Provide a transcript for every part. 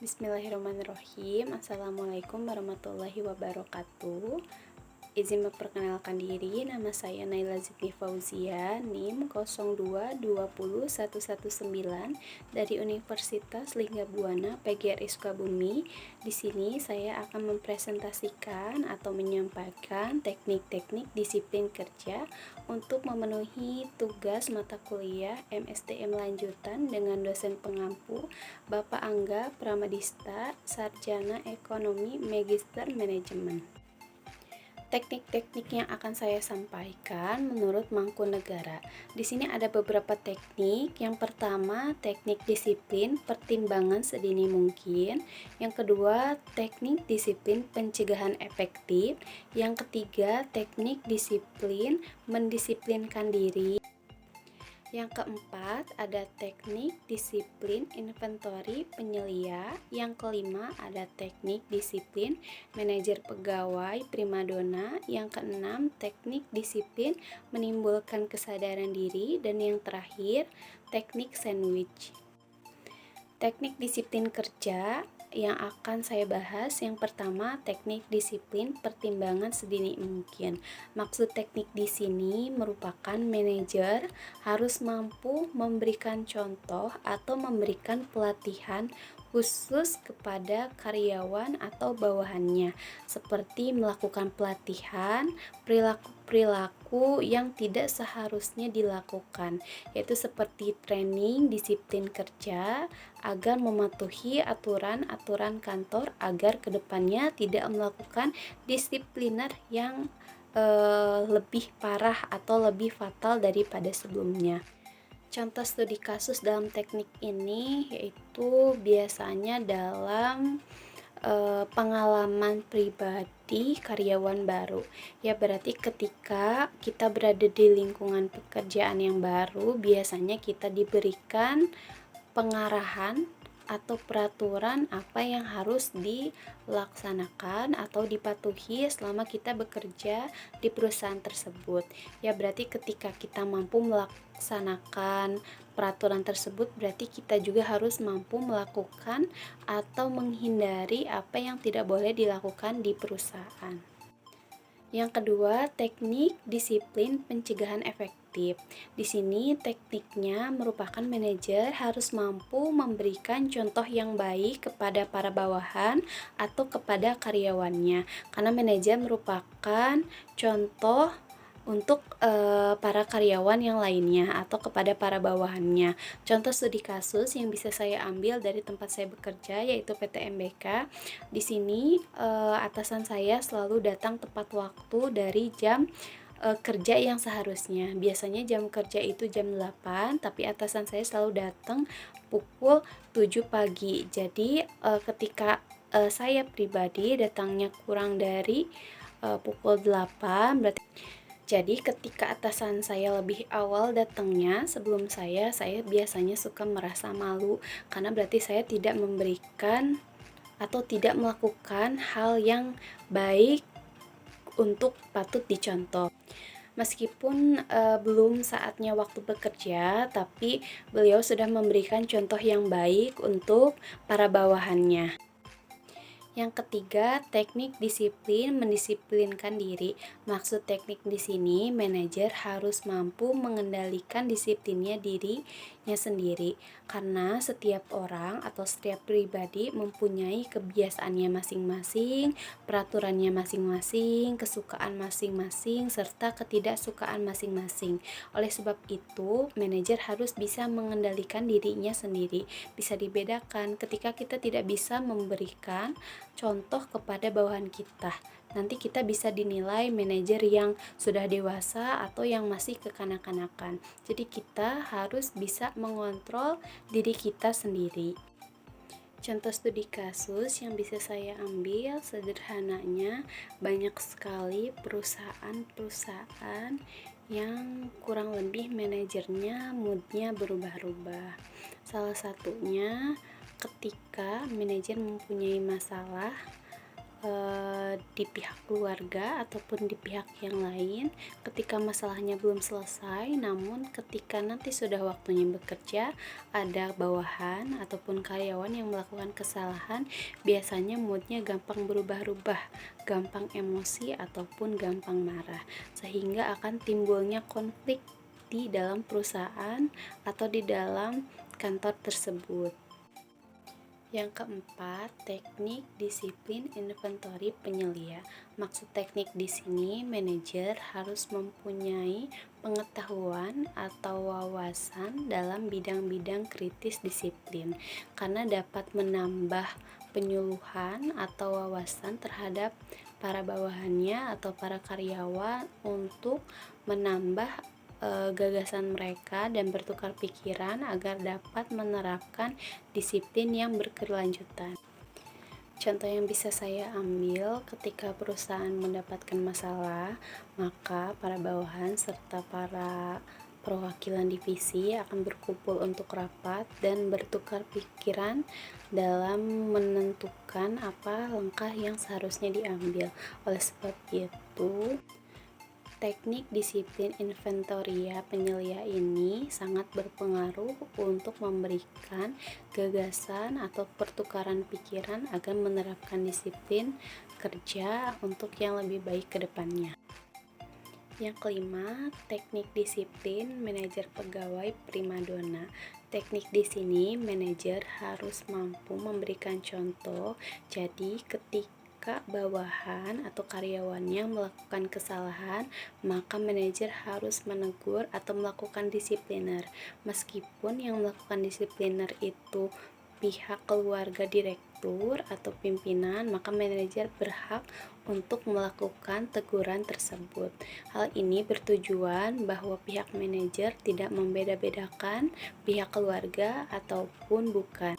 Bismillahirrahmanirrahim. Assalamualaikum warahmatullahi wabarakatuh. Izin memperkenalkan diri, nama saya Naila Zikri Fauzia, NIM 02020119 dari Universitas Linggabuana PGRI Sukabumi. Di sini saya akan mempresentasikan atau menyampaikan teknik-teknik disiplin kerja untuk memenuhi tugas mata kuliah MSTM lanjutan dengan dosen pengampu Bapak Angga Pramadista, Sarjana Ekonomi Magister Manajemen. Teknik-teknik yang akan saya sampaikan menurut Mangkunegara. Di sini ada beberapa teknik. Yang pertama, teknik disiplin pertimbangan sedini mungkin. Yang kedua, teknik disiplin pencegahan efektif. Yang ketiga, teknik disiplin mendisiplinkan diri. Yang keempat, ada teknik disiplin inventory penyelia. Yang kelima, ada teknik disiplin manajer pegawai primadona. Yang keenam, teknik disiplin menimbulkan kesadaran diri. Dan yang terakhir, teknik sandwich. Teknik disiplin kerja yang akan saya bahas, yang pertama teknik disiplin pertimbangan sedini mungkin. Maksud teknik di sini merupakan manajer harus mampu memberikan contoh atau memberikan pelatihan khusus kepada karyawan atau bawahannya, seperti melakukan pelatihan perilaku-perilaku yang tidak seharusnya dilakukan, yaitu seperti training disiplin kerja agar mematuhi aturan-aturan kantor agar kedepannya tidak melakukan disipliner yang lebih parah atau lebih fatal daripada sebelumnya. Contoh studi kasus dalam teknik ini yaitu biasanya dalam pengalaman pribadi karyawan baru. Ya, berarti ketika kita berada di lingkungan pekerjaan yang baru, biasanya kita diberikan pengarahan atau peraturan apa yang harus dilaksanakan atau dipatuhi selama kita bekerja di perusahaan tersebut. Ya, berarti ketika kita mampu melaksanakan peraturan tersebut, berarti kita juga harus mampu melakukan atau menghindari apa yang tidak boleh dilakukan di perusahaan. Yang kedua, teknik disiplin pencegahan efektif. Di sini tekniknya merupakan manajer harus mampu memberikan contoh yang baik kepada para bawahan atau kepada karyawannya. Karena manajer merupakan contoh untuk para karyawan yang lainnya atau kepada para bawahannya. Contoh studi kasus yang bisa saya ambil dari tempat saya bekerja yaitu PT MBK. Di sini atasan saya selalu datang tepat waktu dari jam kerja yang seharusnya. Biasanya jam kerja itu jam 8, tapi atasan saya selalu datang pukul 7 pagi. Jadi ketika saya pribadi datangnya kurang dari pukul 8, berarti jadi ketika atasan saya lebih awal datangnya sebelum saya biasanya suka merasa malu karena berarti saya tidak memberikan atau tidak melakukan hal yang baik untuk patut dicontoh. Meskipun belum saatnya waktu bekerja, tapi beliau sudah memberikan contoh yang baik untuk para bawahannya. Yang ketiga, teknik disiplin mendisiplinkan diri. Maksud teknik di sini, manajer harus mampu mengendalikan disiplinnya dirinya sendiri. Karena setiap orang atau setiap pribadi mempunyai kebiasaannya masing-masing, peraturannya masing-masing, kesukaan masing-masing, serta ketidaksukaan masing-masing. Oleh sebab itu, manajer harus bisa mengendalikan dirinya sendiri. Bisa dibedakan ketika kita tidak bisa memberikan contoh kepada bawahan kita. Nanti kita bisa dinilai manajer yang sudah dewasa atau yang masih kekanak-kanakan. Jadi kita harus bisa mengontrol diri kita sendiri. Contoh studi kasus yang bisa saya ambil sederhananya, banyak sekali perusahaan-perusahaan yang kurang lebih manajernya moodnya berubah-ubah. Salah satunya ketika manajer mempunyai masalah di pihak keluarga ataupun di pihak yang lain ketika masalahnya belum selesai, namun ketika nanti sudah waktunya bekerja, ada bawahan ataupun karyawan yang melakukan kesalahan, biasanya moodnya gampang berubah-ubah, gampang emosi ataupun gampang marah, sehingga akan timbulnya konflik di dalam perusahaan atau di dalam kantor tersebut. Yang keempat, teknik disiplin inventory penyelia. Maksud teknik di sini, manajer harus mempunyai pengetahuan atau wawasan dalam bidang-bidang kritis disiplin, karena dapat menambah penyuluhan atau wawasan terhadap para bawahannya atau para karyawan untuk menambah gagasan mereka dan bertukar pikiran agar dapat menerapkan disiplin yang berkelanjutan. Contoh yang bisa saya ambil ketika perusahaan mendapatkan masalah, maka para bawahan serta para perwakilan divisi akan berkumpul untuk rapat dan bertukar pikiran dalam menentukan apa langkah yang seharusnya diambil. Oleh sebab itu, teknik disiplin inventoria penyelia ini sangat berpengaruh untuk memberikan gagasan atau pertukaran pikiran agar menerapkan disiplin kerja untuk yang lebih baik ke depannya. Yang kelima, teknik disiplin manajer pegawai primadona. Teknik di sini manajer harus mampu memberikan contoh. Jadi ketika bawahan atau karyawannya melakukan kesalahan, maka manajer harus menegur atau melakukan disipliner. Meskipun yang melakukan disipliner itu pihak keluarga direktur atau pimpinan, maka manajer berhak untuk melakukan teguran tersebut. Hal ini bertujuan bahwa pihak manajer tidak membeda-bedakan pihak keluarga ataupun bukan.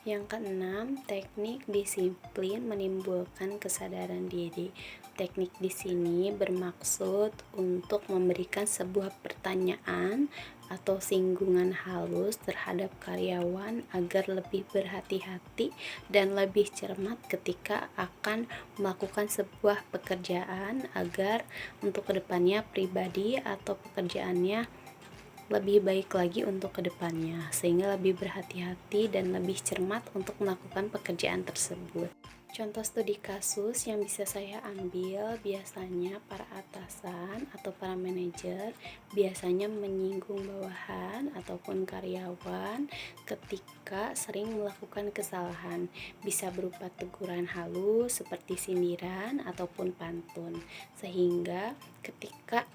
Yang keenam, teknik disiplin menimbulkan kesadaran diri. Teknik di sini bermaksud untuk memberikan sebuah pertanyaan atau singgungan halus terhadap karyawan agar lebih berhati-hati dan lebih cermat ketika akan melakukan sebuah pekerjaan agar untuk kedepannya pribadi atau pekerjaannya lebih baik lagi untuk kedepannya, sehingga lebih berhati-hati dan lebih cermat untuk melakukan pekerjaan tersebut. Contoh studi kasus yang bisa saya ambil, biasanya para atasan atau para manajer biasanya menyinggung bawahan ataupun karyawan ketika sering melakukan kesalahan. Bisa berupa teguran halus seperti sindiran ataupun pantun, sehingga ketika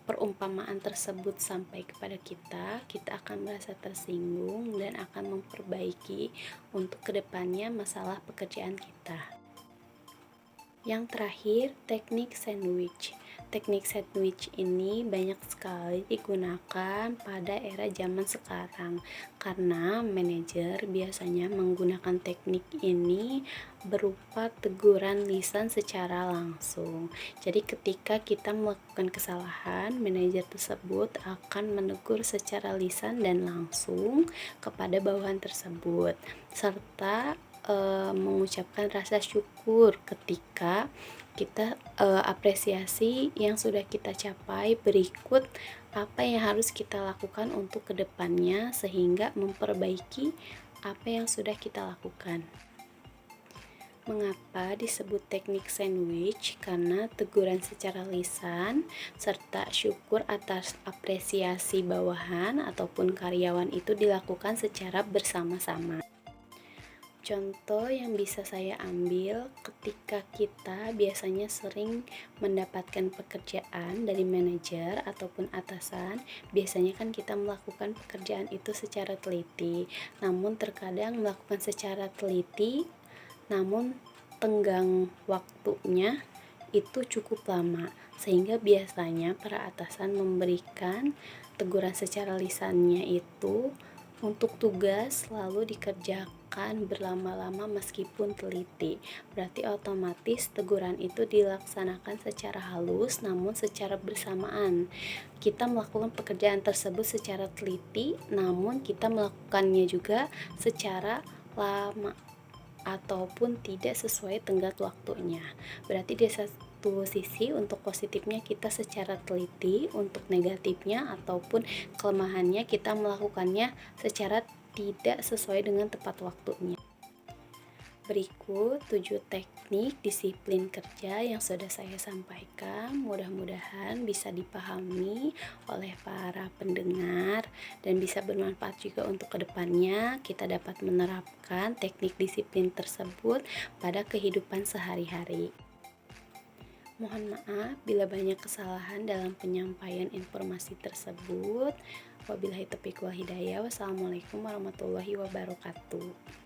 perumpamaan tersebut sampai kepada kita akan merasa tersinggung dan akan memperbaiki untuk kedepannya masalah pekerjaan kita. Yang terakhir, teknik sandwich. Teknik sandwich ini banyak sekali digunakan pada era zaman sekarang karena manajer biasanya menggunakan teknik ini berupa teguran lisan secara langsung. Jadi ketika kita melakukan kesalahan, manajer tersebut akan menegur secara lisan dan langsung kepada bawahan tersebut serta mengucapkan rasa syukur ketika kita apresiasi yang sudah kita capai, berikut apa yang harus kita lakukan untuk kedepannya sehingga memperbaiki apa yang sudah kita lakukan. Mengapa disebut teknik sandwich? Karena teguran secara lisan serta syukur atas apresiasi bawahan ataupun karyawan itu dilakukan secara bersama-sama. Contoh yang bisa saya ambil ketika kita biasanya sering mendapatkan pekerjaan dari manajer ataupun atasan, biasanya kan kita melakukan pekerjaan itu secara teliti. Namun terkadang melakukan secara teliti, namun tenggang waktunya itu cukup lama, sehingga biasanya para atasan memberikan teguran secara lisannya itu untuk tugas selalu dikerjakan berlama-lama meskipun teliti. Berarti otomatis teguran itu dilaksanakan secara halus namun secara bersamaan. Kita melakukan pekerjaan tersebut secara teliti namun kita melakukannya juga secara lama. ataupun tidak sesuai tenggat waktunya. Berarti di satu sisi untuk positifnya kita secara teliti, untuk negatifnya ataupun kelemahannya kita melakukannya secara tidak sesuai dengan tepat waktunya. Berikut 7 teknik disiplin kerja yang sudah saya sampaikan. Mudah-mudahan bisa dipahami oleh para pendengar dan bisa bermanfaat juga untuk kedepannya kita dapat menerapkan teknik disiplin tersebut pada kehidupan sehari-hari. Mohon maaf bila banyak kesalahan dalam penyampaian informasi tersebut. Wabillahi taufiq wal hidayah. Wassalamualaikum warahmatullahi wabarakatuh.